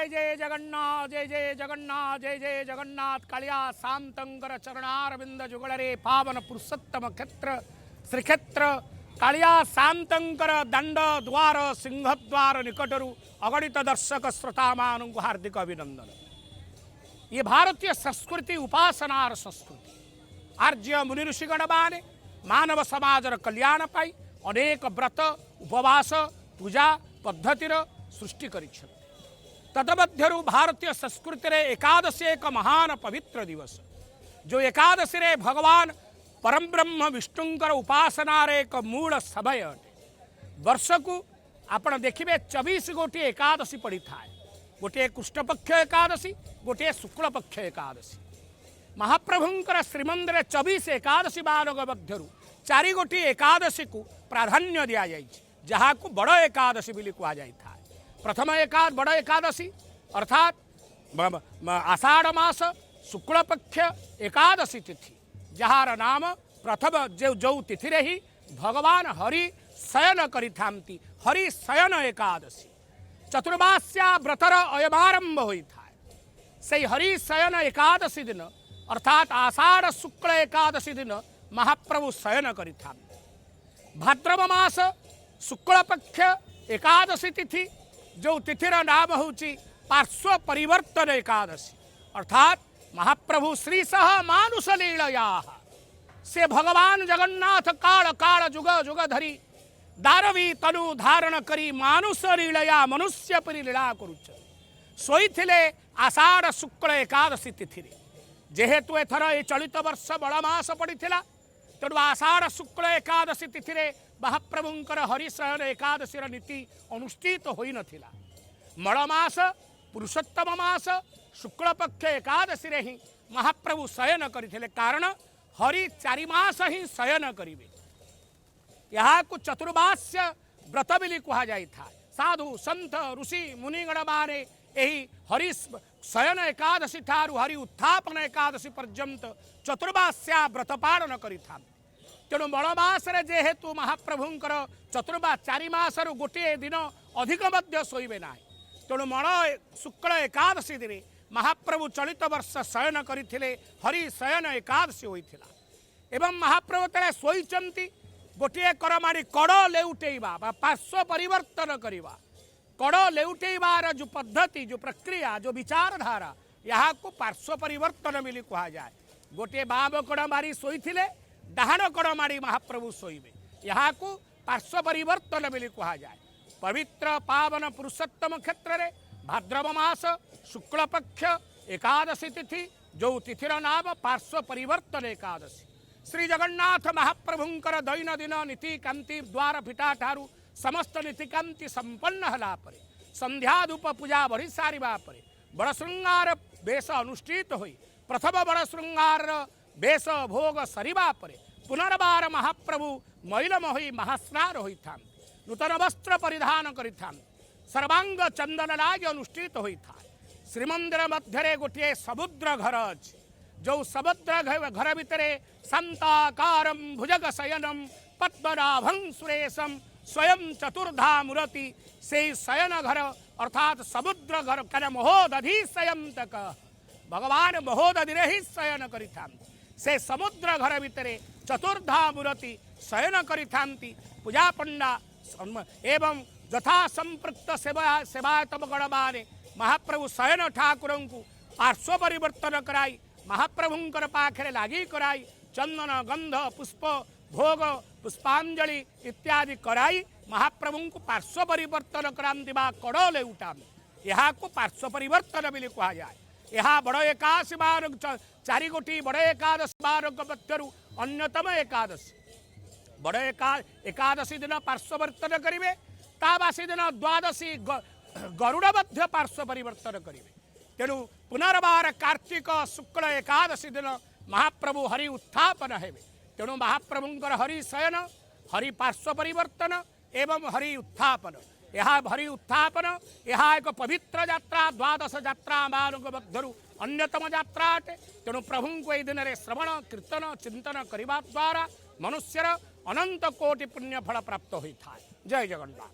जय जय जगन्नाथ जय जय जगन्नाथ जय जय जगन्नाथ कालिया शांतंकर चरणारविंद जुगलरे पावन पुरुषोत्तम क्षेत्र श्रीक्षेत्र कालिया शांतंकर दंड द्वार सिंहद्वार निकटरू अगणित दर्शक श्रोता मान हार्दिक अभिनंदन। ये भारतीय संस्कृति उपासनार संस्कृति आर्य मुनि ऋषिगण माने मानव समाजर कल्याण पाई अनेक व्रत उपवास पूजा पद्धतिर सृष्टि करिछन। तदमध्यरु भारतीय संस्कृति रे एकादशी एक महान पवित्र दिवस जो एकादशी रे भगवान परम ब्रह्म विष्णुंकर उपासनार एक मूल समय अटे। वर्ष को आपण देखिबे 24 गोटी एकादशी पड़ी थाए। गोटे कृष्णपक्ष एकादशी गोटे शुक्लपक्ष एकादशी। महाप्रभुंकर श्रीमंदिर 24 एकादशी बारग मध्यरु 4 गोटी एकादशी को प्राधान्य दिया जाइए जहाँ को बड़ एकादशी बोली कह जाए। प्रथम बड़ एकादशी अर्थात आषाढ़ मास शुक्लपक्ष एकादशी तिथि जार नाम प्रथम जो तिथि ही भगवान हरि शयन करिथांती हरि शयन एकादशी। चतुर्मास्या व्रतर अयमारंभ होता है से हरि शयन एकादशी दिन अर्थात आषाढ़ शुक्ल एकादशी दिन महाप्रभु शयन करिथांती। भाद्रव मास शुक्लपक्ष एकादशी तिथि जो तिथिर नाम होची पार्श्व परिवर्तन एकादशी अर्थात महाप्रभु श्री सह मानुष लीलया से भगवान जगन्नाथ काल काल जुग जुग धरी दारवी तनु धारण करी मानुष लीलया मनुष्य परि लीला करुच सोईथिले आषाढ़ शुक्ल एकादशी तिथि जेहेतु एथर ये चलित वर्ष बड़ मास पड़ीथिला तेणु आषाढ़ शुक्ल एकादशी तिथि महाप्रभुंकर हरिशयन एकादशी नीति अनुष्ठित होई नथिला। मलमास पुरुषोत्तम मास शुक्लपक्ष एकादशी रे ही महाप्रभु शयन करथिले कारण हरि 4 मास ही शयन करिवे। यहाँ को चतुर्मास्य व्रत बोली कह जाए। साधु संत ऋषि मुनिगण माने यही हरि शयन एकादशी ठारू हरि उत्थापन एकादशी पर्यंत चतुर्मास्या व्रत पालन करिथा। तेणु मलमास जेहेतु महाप्रभुंकर चतुर्मा 4 मासरु गोटे दिन अधिक मध्य शोइबे ना। तेणु मल शुक्ल एकादशी दिन महाप्रभु चलित वर्ष शयन करथिले हरि शयन एकादशी होइथिला। एवं महाप्रभु तेरे शोइचंती गोटे करमाड़ी कड़ लेउटेइबा बा पार्श्व परिवर्तन करिबा। कड़ लेउटेइबार जो पद्धति जो प्रक्रिया जो विचारधारा यहाँ को पार्श्व परिवर्तन बोली कह जाए। गोटे बाम कड़ मारी शोइथिले डाहाण कड़ माड़ी महाप्रभु शोइबे यहाँ को पार्श्व परिवर्तन बोली कह जाए। पवित्र पावन पुरुषोत्तम क्षेत्र रे भाद्रव मास शुक्लपक्ष एकादशी तिथि जो तिथिर नाम पार्श्व परिवर्तन एकादशी। श्री जगन्नाथ महाप्रभुंकर दैनंदिन नीति कांति द्वार फिटा ठारू समस्त नीतिकांति संपन्न हला परे संध्या धूप पूजा बढ़ी सारिबा परे बड़ श्रृंगार बेश अनुष्ठित होई प्रथम बड़ श्रृंगार बेश भोग सरिबा परे पुनर्बार महाप्रभु मैलम होई महास्नान होइथान नूतन वस्त्र परिधान करिथान सर्वांग चंदन लाग अनुष्ठित होइथा। श्रीमंदिर मध्य गोटे समुद्र घर अछि जो समुद्र घर भितरे शांताकारं भुजग शयनम पद्मनाभं सुरेशम स्वयं चतुर्धा मूर्ति से शयन घर अर्थात समुद्र घर कन महोदधि शयन तक भगवान महोदधि ही शयन करिथान से समुद्र घर भितरे चतुर्धा मूर्ति शयन करिथांती। पूजा पंडा एवं यथा संपृक्त सेवायतम गण माने महाप्रभु शयन ठाकुर को पार्श्व परिवर्तन कराई महाप्रभुंकर पाखरे लागी कराई चंदन गंध पुष्प भोग पुष्पांजलि इत्यादि कराई महाप्रभु को पार्श्व परिवर्तन करांती बा कड़ लेउटामी यहाँ को पार्श्व परिवर्तन बोली कह जाए। यहाँ बड़ एकादशी बारग 4 गोटी बड़ एकादशी बारग मध्यरु अन्यतम एकादशी बड़ एकादशी दिन पार्श्ववर्तन करेंगे ताबासी दिन द्वादशी गरुड़ मध्य पार्श्व परिवर्तन करेंगे। तेणु पुनर्बार कार्तिक शुक्ल एकादशी दिन महाप्रभु हरि उत्थापन हेबे। तेणु महाप्रभुंकर हरि शयन हरि पार्श्व परिवर्तन एवं हरि उत्थापन यह हरि उत्थापन यह एक पवित्र यात्रा द्वादश यात्रा मानक मध्यरु अन्यतम यात्रा अटे। तेणु प्रभु को यह दिन में श्रवण कीर्तन चिंतन करने द्वारा मनुष्यर अनंत कोटि पुण्य फल प्राप्त होता है। जय जगन्नाथ।